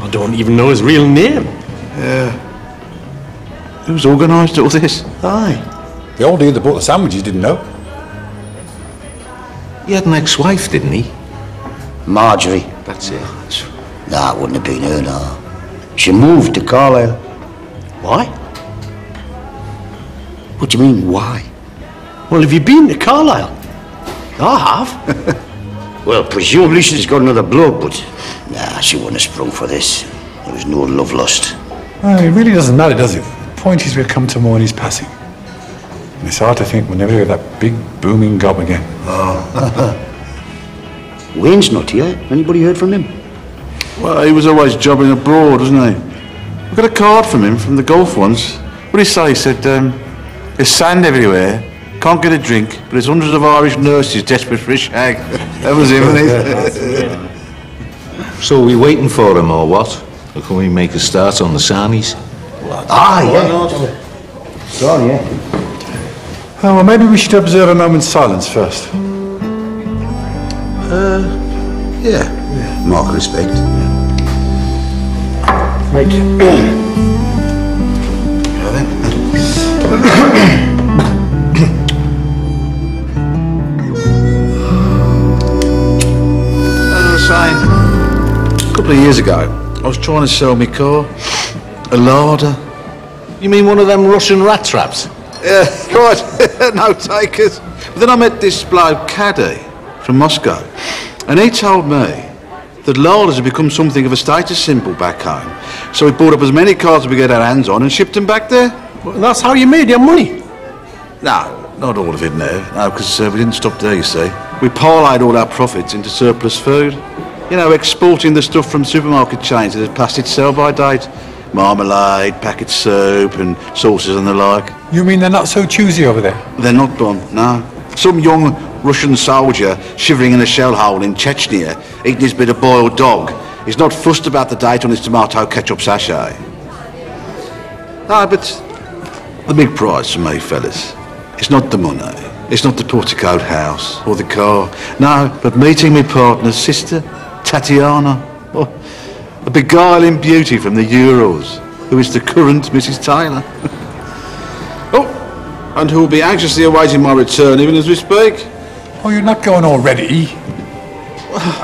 I don't even know his real name. Yeah. Who's organised all this? Aye. The old dude that bought the sandwiches didn't know. He had an ex-wife, didn't he? Marjorie. That's it. Nah, it wouldn't have been her, no. She moved to Carlisle. Why? What do you mean, why? Well, have you been to Carlisle? I have. Well, presumably she's got another bloke, but... Nah, she wouldn't have sprung for this. There was no love lost. Well, it really doesn't matter, does it? The point is we'll come to more when he's passing. And it's hard to think we'll never hear that big, booming gob again. Oh. Wayne's not here. Anybody heard from him? Well, he was always jobbing abroad, wasn't he? I got a card from him from the golf once. What did he say? He said, there's sand everywhere, can't get a drink, but there's hundreds of Irish nurses desperate for a shag. That was him, wasn't it? So are we waiting for him or what? Or can we make a start on the sarnies? Yeah. Sorry, yeah. Oh, well, maybe we should observe a moment's silence first. Yeah. Mark respect. Right. Saying, a couple of years ago, I was trying to sell my car, a larder. You mean one of them Russian rat traps? Yeah, right, no takers. But then I met this bloke, Caddy, from Moscow, and he told me that larders had become something of a status symbol back home. So we bought up as many cars as we get our hands on and shipped them back there. Well, that's how you made your money. No, not all of it now. No, because we didn't stop there, you see. We parlayed all our profits into surplus food. You know, exporting the stuff from supermarket chains that had passed its sell-by date. Marmalade, packet soup and sauces and the like. You mean they're not so choosy over there? They're not, Bon, no. Some young Russian soldier shivering in a shell hole in Chechnya, eating his bit of boiled dog, is not fussed about the date on his tomato ketchup sachet. No, but the big prize for me, fellas, it's not the money, it's not the porticoed house or the car. No, but meeting my partner's sister, Tatiana. Oh, a beguiling beauty from the Urals, who is the current Mrs. Taylor. Oh, and who will be anxiously awaiting my return even as we speak. Oh, you're not going already?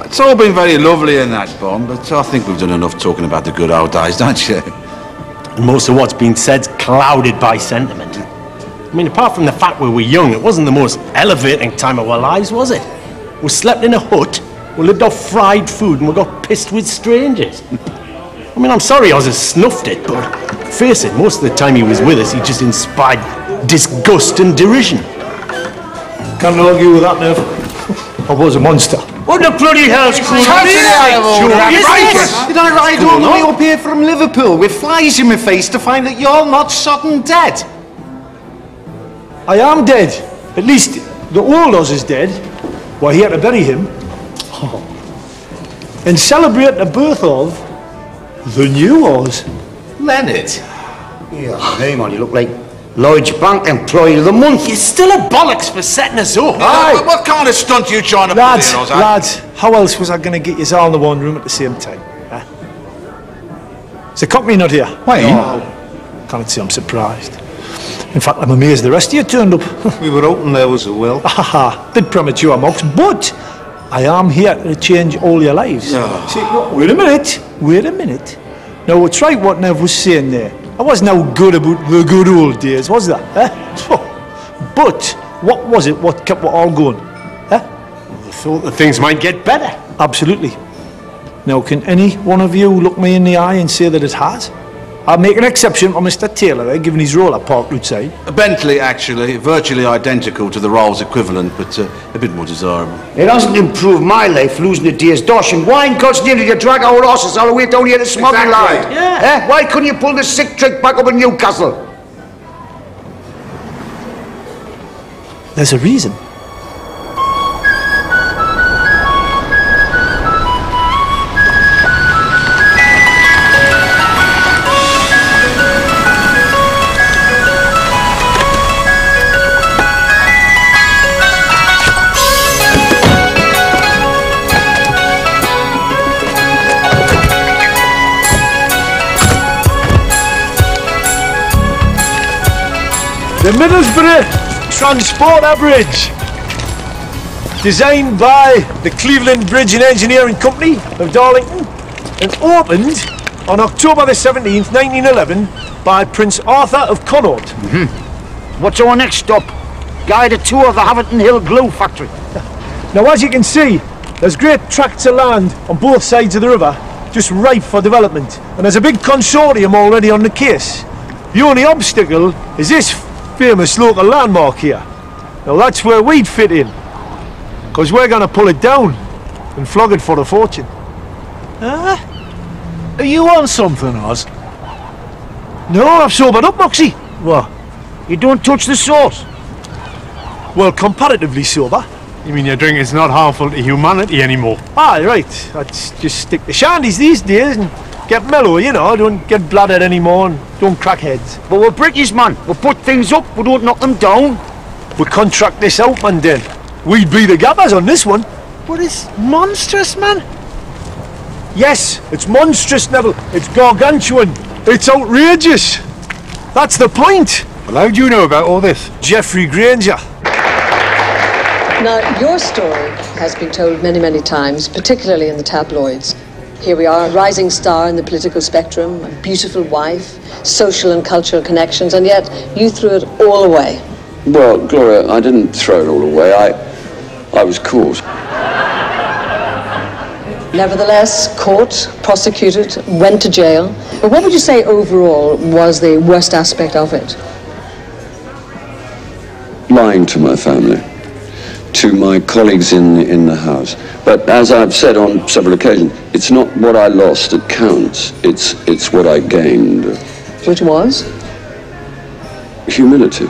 It's all been very lovely and that, Bon, but I think we've done enough talking about the good old days, don't you? And most of what's been said's clouded by sentiment. I mean, apart from the fact we were young, it wasn't the most elevating time of our lives, was it? We slept in a hut, we lived off fried food, and we got pissed with strangers. I mean, I'm sorry Oz has snuffed it, but face it, most of the time he was with us, he just inspired disgust and derision. Can't argue with that, Nev. I was a monster. What the bloody hell's going on here? Did I ride all the way up here from Liverpool with flies in my face to find that you're not sudden dead? I am dead. At least the old Oz is dead. We're here to bury him. And celebrate the birth of the new Oz. Leonard. Yeah, hey man, you look like Lloyd's Bank Employee of the Month. You're still a bollocks for setting us up. Aye. What kind of stunt are you trying to Lads, pull here, Oz? lads, how else was I going to get you all in the one room at the same time? Huh? Is the Cockney not here? Wayne? Oh, can't say I'm surprised. In fact, I'm amazed the rest of you turned up. We were hoping there was a will. Haha, bit premature, Mox, but I am here to change all your lives. Yeah. See, wait a minute. Now, it's right what Nev was saying there. I wasn't no good about the good old days, was that? But what was it what kept it all going? I thought that things might get better. Absolutely. Now, can any one of you look me in the eye and say that it has? I'll make an exception for Mr. Taylor there, given his role at Park Roadside. A Bentley, actually, virtually identical to the Rolls equivalent, but a bit more desirable. It hasn't improved my life losing a day's dosh, and why in God's name did you drag our horses all the way down here to Smother Line? Yeah. Why couldn't you pull the sick trick back up in Newcastle? There's a reason. The Middlesbrough Transporter Bridge. Designed by the Cleveland Bridge and Engineering Company of Darlington and opened on October the 17th, 1911 by Prince Arthur of Connaught. What's our next stop? Guided tour of the Haverton Hill glue factory. Now, as you can see, there's great tracts of land on both sides of the river, just ripe for development. And there's a big consortium already on the case. The only obstacle is this famous local landmark here. Now, that's where we'd fit in, because we're going to pull it down and flog it for a fortune. Are you on something, Oz? No, I've sobered up, Moxey. What? You don't touch the sauce? Well, comparatively sober. You mean your drink is not harmful to humanity anymore? Aye, right. Let's just stick to shandies these days and get mellow, you know. Don't get bladdered anymore and don't crack heads. But we're British, man. We put things up, we don't knock them down. We contract this out, man, then. We'd be the gappers on this one. But it's monstrous, man. Yes, it's monstrous, Neville. It's gargantuan. It's outrageous. That's the point. Well, how do you know about all this? Geoffrey Granger. Now, your story has been told many, many times, particularly in the tabloids. Here we are, a rising star in the political spectrum, a beautiful wife, social and cultural connections, and yet you threw it all away. Well, Gloria, I didn't throw it all away. I was caught. Nevertheless, caught, prosecuted, went to jail. But what would you say overall was the worst aspect of it? Lying to my family, to my colleagues in the house. But as I've said on several occasions, it's not what I lost that counts. It's what I gained. Which was? Humility,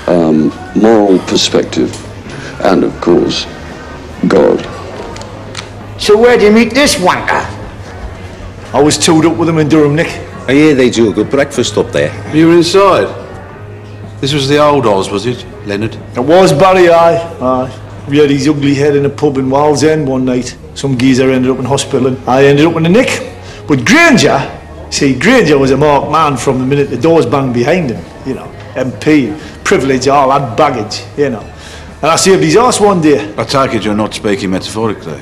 moral perspective, and of course, God. So where do you meet this wanker? I was tooled up with him in Durham, Nick. I hear they do a good breakfast up there. You were inside? This was the old Oz, was it, Leonard? It was Barry, aye. We had his ugly head in a pub in Wales End one night. Some geezer ended up in hospital and I ended up in the Nick. But Granger, see, Granger was a marked man from the minute the doors banged behind him. You know, MP, privilege, all that baggage, you know. And I saved his arse one day. I take it you're not speaking metaphorically.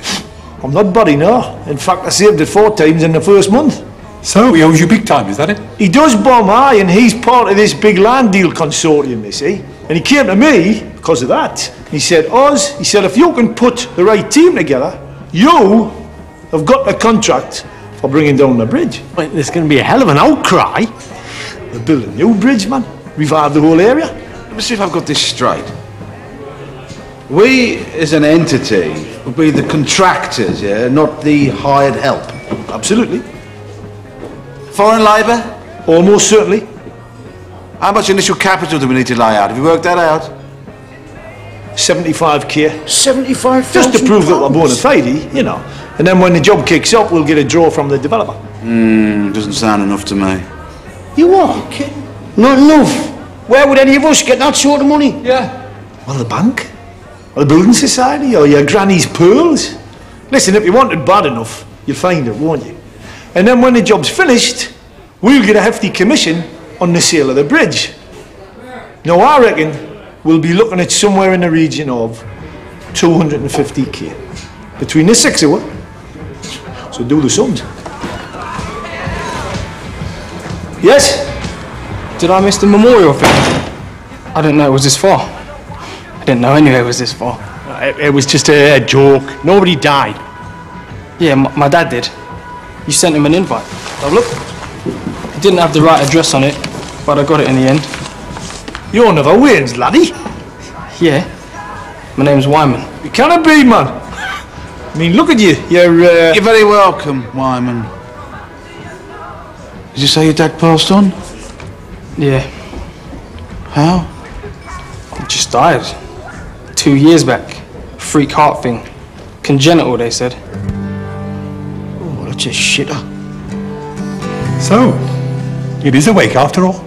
I'm not Barry, no. In fact, I saved it 4 times in the first month. So, he owes you big time, is that it? He does, bomb, aye, and he's part of this big land deal consortium, you see. And he came to me because of that. He said, Oz, he said, if you can put the right team together, you have got a contract for bringing down the bridge. Well, there's going to be a hell of an outcry. We're building a new bridge, man. Revive the whole area. Let me see if I've got this straight. We, as an entity, will be the contractors, yeah, not the hired help. Absolutely. Foreign labour? Almost certainly. How much initial capital do we need to lay out? Have you worked that out? 75k. 75,000 Just to prove that we're bona pounds. fide, you know. And then when the job kicks up, we'll get a draw from the developer. Doesn't sound enough to me. You are kidding? Not enough. Where would any of us get that sort of money? Yeah. Well, the bank? Or the building society? Or your granny's pearls? Listen, if you want it bad enough, you'll find it, won't you? And then when the job's finished, we'll get a hefty commission on the sale of the bridge. Now, I reckon we'll be looking at somewhere in the region of 250k. Between the 6 of us. So do the sums. Yes? Did I miss the memorial thing? I didn't know it was this far. I didn't know anyway it was this far. It was just a joke. Nobody died. Yeah, my dad did. You sent him an invite. Oh, look. It didn't have the right address on it, but I got it in the end. You're never wins, laddie. Yeah. My name's Wyman. You cannot be, man. I mean, look at you. You're very welcome, Wyman. Did you say your dad passed on? Yeah. How? He just died. 2 years back. Freak heart thing. Congenital, they said. Oh, that's a shitter. So, it is awake after all.